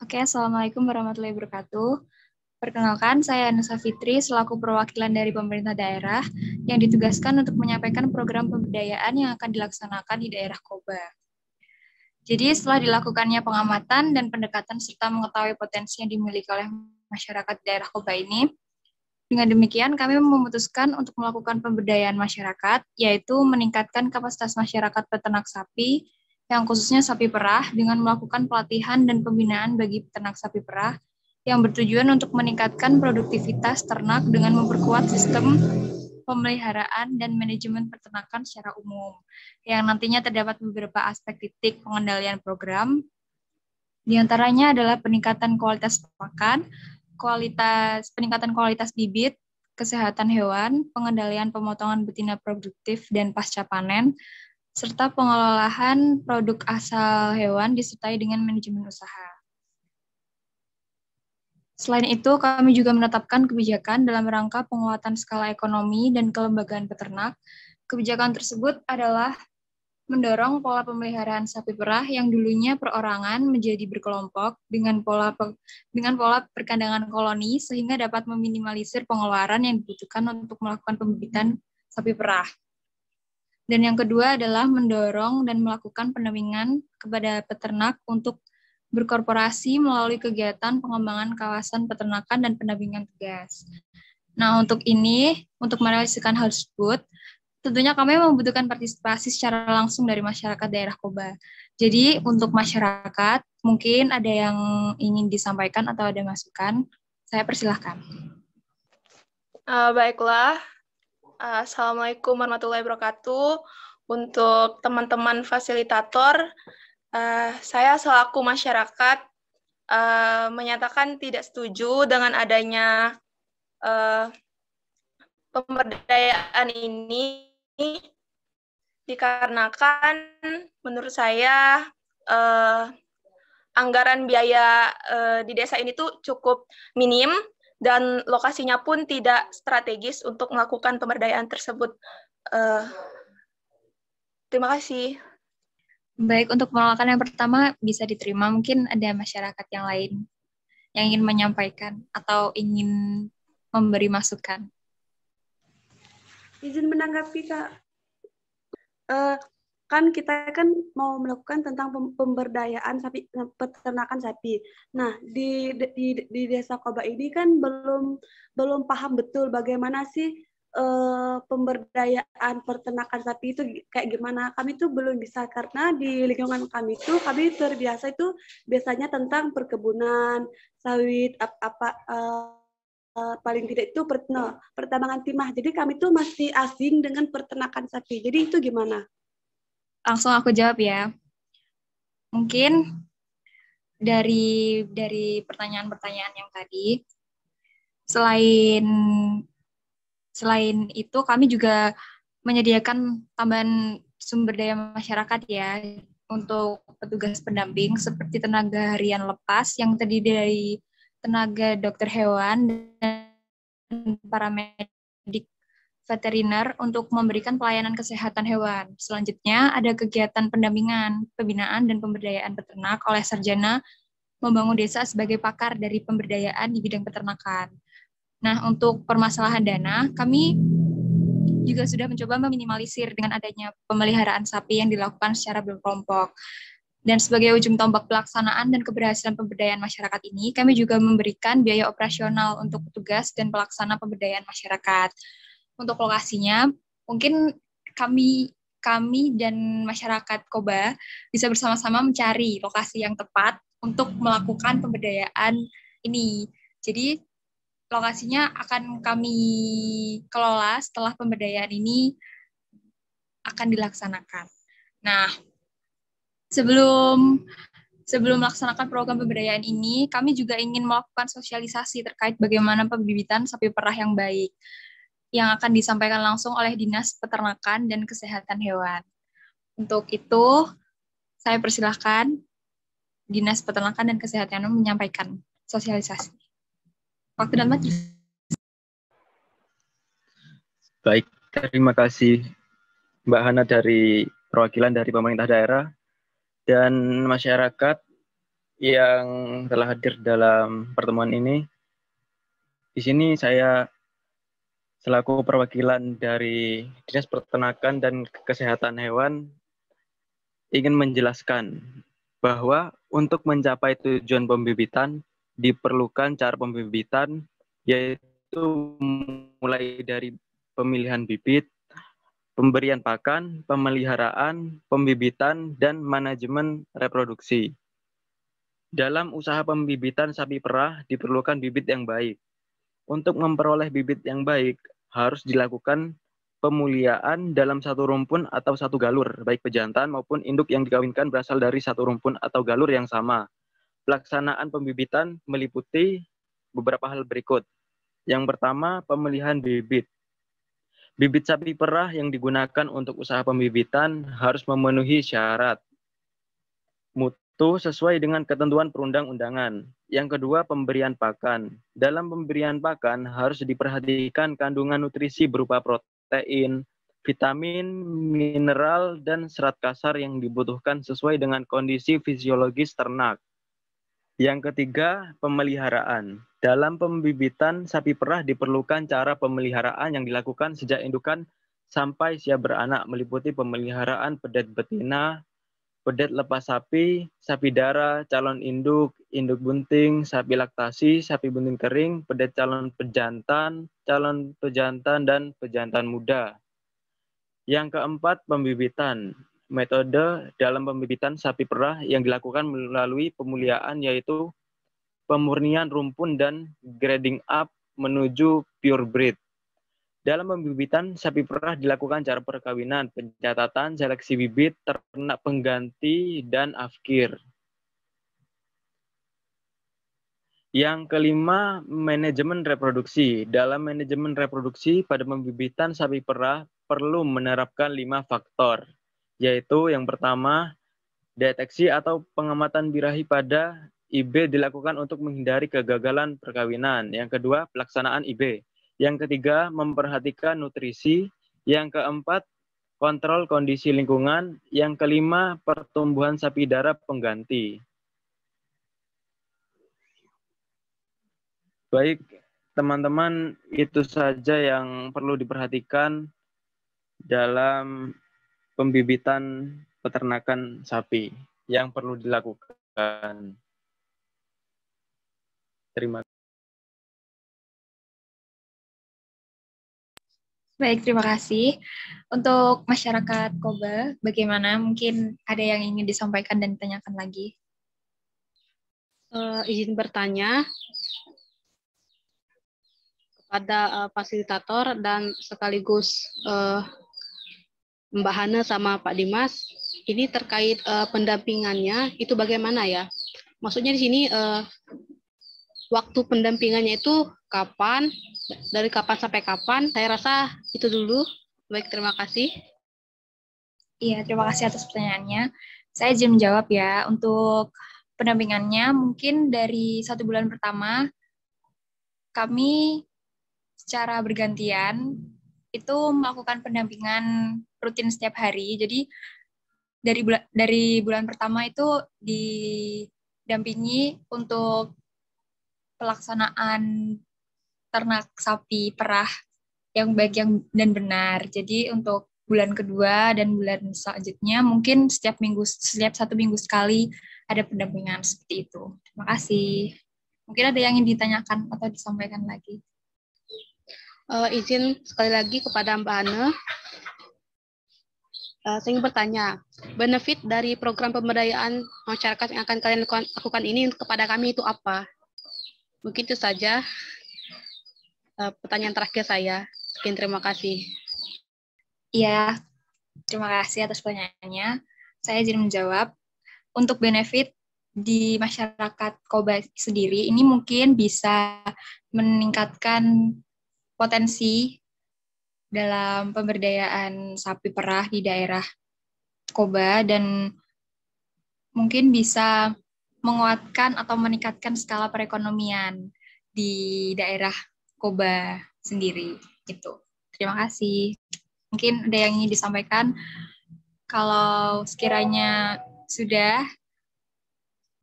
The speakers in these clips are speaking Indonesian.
Oke, Assalamualaikum warahmatullahi wabarakatuh. Perkenalkan, saya Nusa Fitri selaku perwakilan dari pemerintah daerah yang ditugaskan untuk menyampaikan program pemberdayaan yang akan dilaksanakan di daerah Koba. Jadi, setelah dilakukannya pengamatan dan pendekatan serta mengetahui potensi yang dimiliki oleh masyarakat daerah Koba ini, dengan demikian kami memutuskan untuk melakukan pemberdayaan masyarakat, yaitu meningkatkan kapasitas masyarakat peternak sapi, yang khususnya sapi perah, dengan melakukan pelatihan dan pembinaan bagi peternak sapi perah, yang bertujuan untuk meningkatkan produktivitas ternak dengan memperkuat sistem pemeliharaan dan manajemen peternakan secara umum, yang nantinya terdapat beberapa aspek titik pengendalian program, di antaranya adalah peningkatan kualitas pakan, peningkatan kualitas bibit, kesehatan hewan, pengendalian pemotongan betina produktif dan pasca panen, serta pengelolaan produk asal hewan disertai dengan manajemen usaha. Selain itu, kami juga menetapkan kebijakan dalam rangka penguatan skala ekonomi dan kelembagaan peternak. Kebijakan tersebut adalah mendorong pola pemeliharaan sapi perah yang dulunya perorangan menjadi berkelompok dengan pola perkandangan koloni sehingga dapat meminimalisir pengeluaran yang dibutuhkan untuk melakukan pembibitan sapi perah. Dan yang kedua adalah mendorong dan melakukan pendampingan kepada peternak untuk berkorporasi melalui kegiatan pengembangan kawasan peternakan dan pendampingan tugas. Nah, untuk merealisasikan hal tersebut, tentunya kami membutuhkan partisipasi secara langsung dari masyarakat daerah Koba. Jadi, untuk masyarakat, mungkin ada yang ingin disampaikan atau ada masukan, saya persilahkan. Baiklah, Assalamualaikum warahmatullahi wabarakatuh. Untuk teman-teman fasilitator, saya selaku masyarakat menyatakan tidak setuju dengan adanya pemberdayaan ini dikarenakan menurut saya anggaran biaya di desa ini tuh cukup minim dan lokasinya pun tidak strategis untuk melakukan pemberdayaan tersebut. Terima kasih. Baik, untuk penolakan yang pertama bisa diterima. Mungkin ada masyarakat yang lain yang ingin menyampaikan atau ingin memberi masukan. Izin menanggapi, Kak. Kan kita mau melakukan tentang pemberdayaan sapi, peternakan sapi. Nah, di Desa Koba ini kan belum paham betul bagaimana sih pemberdayaan peternakan sapi itu kayak gimana. Kami tuh belum bisa karena di lingkungan kami terbiasa itu biasanya tentang perkebunan, sawit, paling tidak itu pertambangan timah. Jadi kami tuh masih asing dengan peternakan sapi. Jadi itu gimana? Langsung aku jawab ya. Mungkin dari pertanyaan-pertanyaan yang tadi, selain itu kami juga menyediakan tambahan sumber daya masyarakat ya untuk petugas pendamping seperti tenaga harian lepas yang terdiri dari tenaga dokter hewan dan paramedik veteriner untuk memberikan pelayanan kesehatan hewan. Selanjutnya ada kegiatan pendampingan, pembinaan, dan pemberdayaan peternak oleh sarjana membangun desa sebagai pakar dari pemberdayaan di bidang peternakan. Nah, untuk permasalahan dana, kami juga sudah mencoba meminimalisir dengan adanya pemeliharaan sapi yang dilakukan secara berkelompok. Dan sebagai ujung tombak pelaksanaan dan keberhasilan pemberdayaan masyarakat ini, kami juga memberikan biaya operasional untuk petugas dan pelaksana pemberdayaan masyarakat. Untuk lokasinya, mungkin kami dan masyarakat Koba bisa bersama-sama mencari lokasi yang tepat untuk melakukan pemberdayaan ini. Jadi, lokasinya akan kami kelola setelah pemberdayaan ini akan dilaksanakan. Nah, sebelum melaksanakan program pemberdayaan ini, kami juga ingin melakukan sosialisasi terkait bagaimana pembibitan sapi perah yang baik, yang akan disampaikan langsung oleh Dinas Peternakan dan Kesehatan Hewan. Untuk itu, saya persilahkan Dinas Peternakan dan Kesehatan Hewan menyampaikan sosialisasi. Waktu dan majelis. Baik, terima kasih Mbak Hana dari perwakilan dari pemerintah daerah dan masyarakat yang telah hadir dalam pertemuan ini. Di sini saya selaku perwakilan dari Dinas Peternakan dan Kesehatan Hewan ingin menjelaskan bahwa untuk mencapai tujuan pembibitan diperlukan cara pembibitan, yaitu mulai dari pemilihan bibit, pemberian pakan, pemeliharaan, pembibitan, dan manajemen reproduksi. Dalam usaha pembibitan sapi perah diperlukan bibit yang baik. Untuk memperoleh bibit yang baik, harus dilakukan pemuliaan dalam satu rumpun atau satu galur, baik pejantan maupun induk yang dikawinkan berasal dari satu rumpun atau galur yang sama. Pelaksanaan pembibitan meliputi beberapa hal berikut. Yang pertama, pemilihan bibit. Bibit sapi perah yang digunakan untuk usaha pembibitan harus memenuhi syarat mutu sesuai dengan ketentuan perundang-undangan. Yang kedua, pemberian pakan. Dalam pemberian pakan harus diperhatikan kandungan nutrisi berupa protein, vitamin, mineral, dan serat kasar yang dibutuhkan sesuai dengan kondisi fisiologis ternak. Yang ketiga, pemeliharaan. Dalam pembibitan sapi perah diperlukan cara pemeliharaan yang dilakukan sejak indukan sampai siap beranak, meliputi pemeliharaan pedet betina, pedet lepas sapi, sapi dara, calon induk, induk bunting, sapi laktasi, sapi bunting kering, pedet calon pejantan, dan pejantan muda. Yang keempat, pembibitan. Metode dalam pembibitan sapi perah yang dilakukan melalui pemuliaan yaitu pemurnian rumpun dan grading up menuju pure breed. Dalam pembibitan sapi perah dilakukan cara perkawinan, pencatatan, seleksi bibit, ternak pengganti, dan afkir. Yang kelima, manajemen reproduksi. Dalam manajemen reproduksi pada pembibitan sapi perah perlu menerapkan 5 faktor, yaitu yang pertama, deteksi atau pengamatan birahi pada IB dilakukan untuk menghindari kegagalan perkawinan. Yang kedua, pelaksanaan IB. Yang ketiga, memperhatikan nutrisi. Yang keempat, kontrol kondisi lingkungan. Yang kelima, pertumbuhan sapi dara pengganti. Baik, teman-teman, itu saja yang perlu diperhatikan dalam pembibitan peternakan sapi yang perlu dilakukan. Terima kasih. Baik, terima kasih. Untuk masyarakat Koba, bagaimana? Mungkin ada yang ingin disampaikan dan ditanyakan lagi. Izin bertanya kepada fasilitator dan sekaligus Mbak Hana sama Pak Dimas, ini terkait pendampingannya itu bagaimana ya? Maksudnya di sini waktu pendampingannya itu kapan, dari kapan sampai kapan? Saya rasa itu dulu. Baik, terima kasih. Iya, terima kasih atas pertanyaannya. Saya izin menjawab ya. Untuk pendampingannya mungkin dari 1 bulan pertama kami secara bergantian itu melakukan pendampingan rutin setiap hari. Jadi dari bulan pertama itu didampingi untuk pelaksanaan ternak sapi perah yang baik dan benar. Jadi untuk bulan kedua dan bulan selanjutnya mungkin setiap 1 minggu sekali ada pendampingan seperti itu. Terima kasih. Mungkin ada yang ingin ditanyakan atau disampaikan lagi. Izin sekali lagi kepada Mbak Hana. Saya ingin bertanya, benefit dari program pemberdayaan masyarakat yang akan kalian lakukan ini kepada kami itu apa? Mungkin itu saja pertanyaan terakhir saya. Sekian, terima kasih. Iya, terima kasih atas pertanyaannya. Saya izin menjawab. Untuk benefit di masyarakat Koba sendiri, ini mungkin bisa meningkatkan potensi dalam pemberdayaan sapi perah di daerah Koba dan mungkin bisa menguatkan atau meningkatkan skala perekonomian di daerah Koba sendiri. Gitu. Terima kasih. Mungkin ada yang ingin disampaikan. Kalau sekiranya sudah,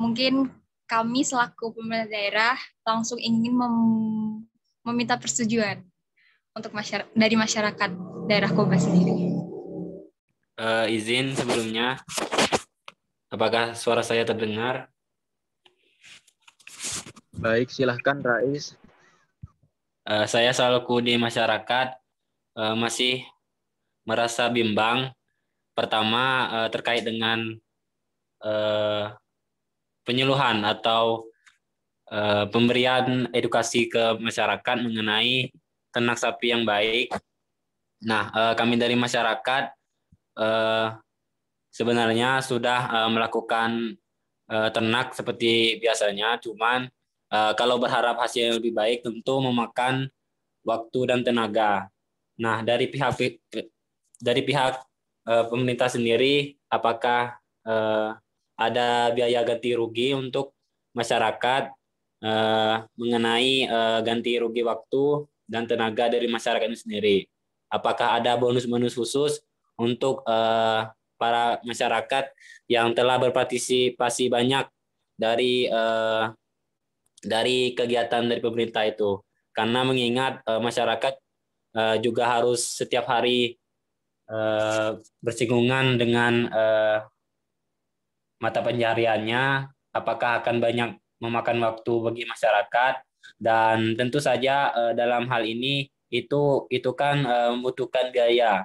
mungkin kami selaku pemerintah daerah langsung ingin meminta persetujuan untuk dari masyarakat daerah Koba sendiri. Izin sebelumnya, apakah suara saya terdengar? Baik, silahkan Rais. Saya selaku di masyarakat masih merasa bimbang. Pertama, terkait dengan penyuluhan atau pemberian edukasi ke masyarakat mengenai ternak sapi yang baik. Nah, kami dari masyarakat sebenarnya sudah melakukan ternak seperti biasanya, cuman kalau berharap hasil yang lebih baik tentu memakan waktu dan tenaga. Nah, dari pihak pemerintah sendiri, apakah ada biaya ganti rugi untuk masyarakat mengenai ganti rugi waktu dan tenaga dari masyarakat itu sendiri? Apakah ada bonus-bonus khusus untuk para masyarakat yang telah berpartisipasi banyak dari kegiatan dari pemerintah itu? Karena mengingat masyarakat juga harus setiap hari bersinggungan dengan mata pencahariannya, apakah akan banyak memakan waktu bagi masyarakat, dan tentu saja dalam hal ini itu kan membutuhkan biaya.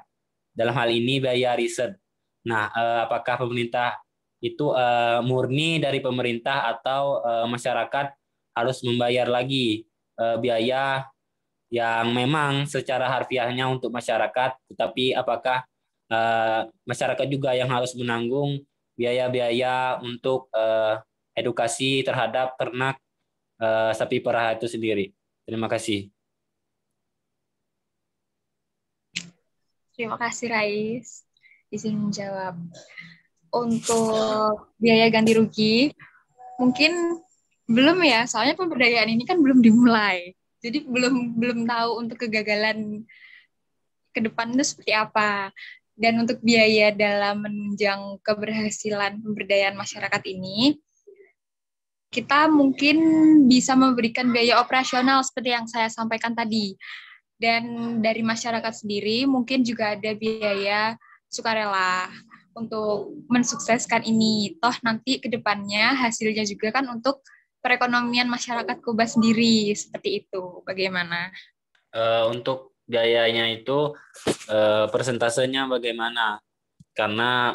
Dalam hal ini biaya riset. Nah, apakah pemerintah itu murni dari pemerintah atau masyarakat harus membayar lagi biaya yang memang secara harfiahnya untuk masyarakat, tetapi apakah masyarakat juga yang harus menanggung biaya-biaya untuk edukasi terhadap ternak sapi perah itu sendiri? Terima kasih. Terima kasih Rais, izin menjawab. Untuk biaya ganti rugi, mungkin belum ya, soalnya pemberdayaan ini kan belum dimulai. Jadi belum tahu untuk kegagalan ke depan itu seperti apa. Dan untuk biaya dalam menunjang keberhasilan pemberdayaan masyarakat ini, kita mungkin bisa memberikan biaya operasional seperti yang saya sampaikan tadi. Dan dari masyarakat sendiri mungkin juga ada biaya sukarela untuk mensukseskan ini. Toh nanti ke depannya hasilnya juga kan untuk perekonomian masyarakat Koba sendiri, seperti itu. Bagaimana? Untuk biayanya itu persentasenya bagaimana? Karena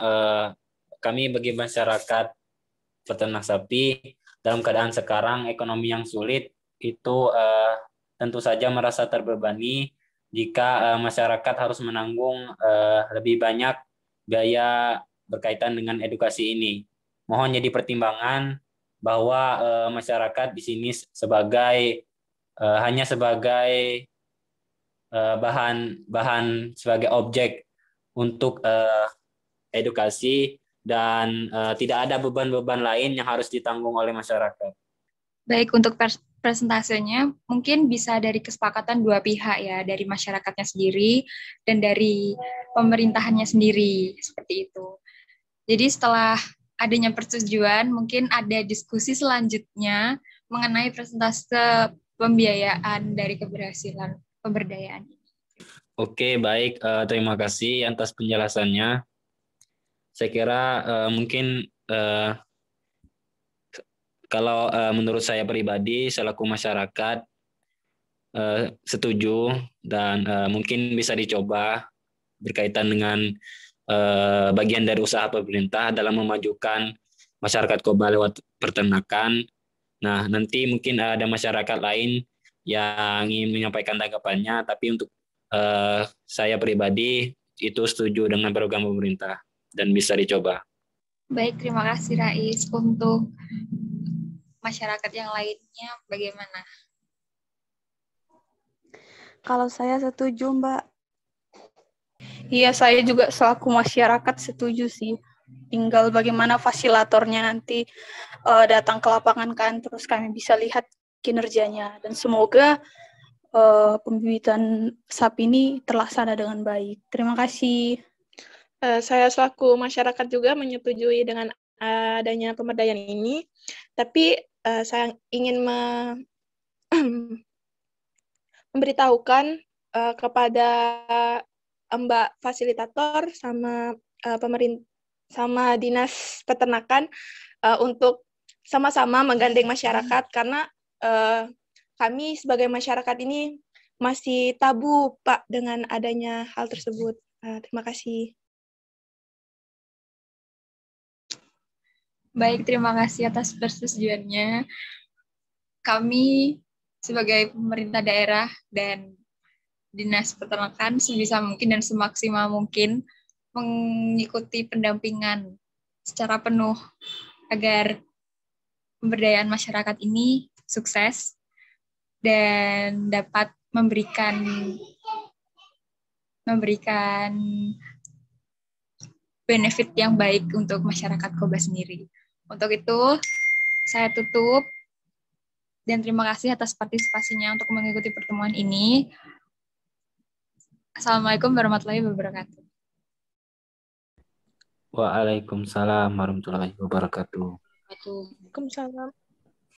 kami bagi masyarakat peternak sapi dalam keadaan sekarang ekonomi yang sulit itu tentu saja merasa terbebani jika masyarakat harus menanggung lebih banyak biaya berkaitan dengan edukasi ini. Mohon jadi pertimbangan bahwa masyarakat di sini hanya sebagai bahan sebagai objek untuk edukasi dan tidak ada beban-beban lain yang harus ditanggung oleh masyarakat. Baik, untuk presentasenya mungkin bisa dari kesepakatan dua pihak ya, dari masyarakatnya sendiri dan dari pemerintahannya sendiri, seperti itu. Jadi setelah adanya persetujuan, mungkin ada diskusi selanjutnya mengenai presentase pembiayaan dari keberhasilan pemberdayaan ini. Oke, baik. Terima kasih atas penjelasannya. Saya kira mungkin kalau menurut saya pribadi selaku masyarakat setuju dan mungkin bisa dicoba berkaitan dengan bagian dari usaha pemerintah dalam memajukan masyarakat Koba lewat peternakan. Nah, nanti mungkin ada masyarakat lain yang ingin menyampaikan tanggapannya, tapi untuk saya pribadi itu setuju dengan program pemerintah dan bisa dicoba. Baik, terima kasih Rais. Untuk masyarakat yang lainnya bagaimana? Kalau saya setuju, Mbak. Iya, saya juga selaku masyarakat setuju sih. Tinggal bagaimana fasilitatornya nanti datang ke lapangan kan, terus kami bisa lihat kinerjanya. Dan semoga pembibitan sapi ini terlaksana dengan baik. Terima kasih. Saya selaku masyarakat juga menyetujui dengan adanya pemberdayaan ini, tapi saya ingin memberitahukan kepada Mbak Fasilitator sama sama Dinas Peternakan untuk sama-sama menggandeng masyarakat karena kami sebagai masyarakat ini masih tabu, Pak, dengan adanya hal tersebut. Terima kasih. Baik, terima kasih atas persetujuannya. Kami sebagai pemerintah daerah dan Dinas Peternakan sebisa mungkin dan semaksimal mungkin mengikuti pendampingan secara penuh agar pemberdayaan masyarakat ini sukses dan dapat memberikan benefit yang baik untuk masyarakat Koba sendiri. Untuk itu, saya tutup dan terima kasih atas partisipasinya untuk mengikuti pertemuan ini. Assalamualaikum warahmatullahi wabarakatuh. Waalaikumsalam warahmatullahi wabarakatuh. Waalaikumsalam.